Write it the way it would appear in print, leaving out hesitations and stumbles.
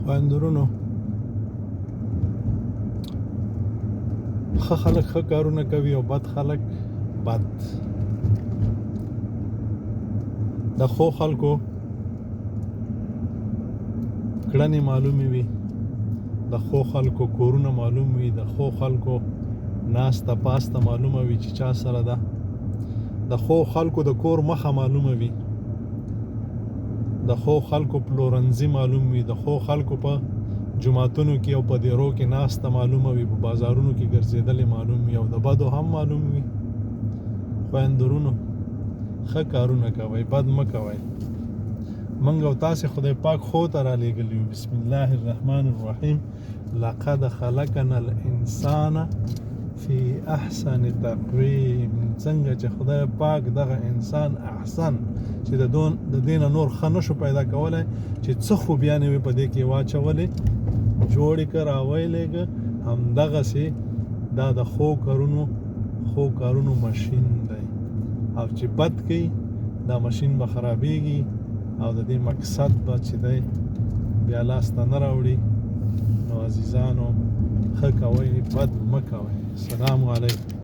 خویندرونو ښه خلک ښه کارونه کوي او بد خلک بد. د ښو خلکو کړنې معلومې وي، د ښو خلکو کورونه معلوم وي، د ښو خلکو ناسته پاسته معلومه وي چې چا سره ده، د ښو خلکو د کور مخه معلومه وي، د ښو خلکو پلورنځي معلوم وي، د ښو خلکو په جماعتونو کې او په دیرو کې ناسته معلومه وي، په بازارونو کې ګرځېدلې معلوم وي، او د بدو هم معلوم وي. خویندرونو ښه کارونه کوئ، بد مه کوئ. منګ او تاسې خدای پاک خو ته را لېږلي. بسم الله الرحمن الرحیم. لقد خلقنا الانسان فی احسن تقویم. څنګه چې خدای پاک دغه انسان احسن چې د دې نه نور ښه نشو پیدا کولی، چې څه خوبیانې وي په دې کې واچولې، جوړ یې که راویلی که همدغسې دا د ښو کارونو ماشین دی. او چې بد کوي دا ماشین به خرابېږي او د دې مقصد به چې دی بیا لاسته نه راوړي. نو عزیزانو ښه کوئ، بد مه کوئ. السلام علیکم.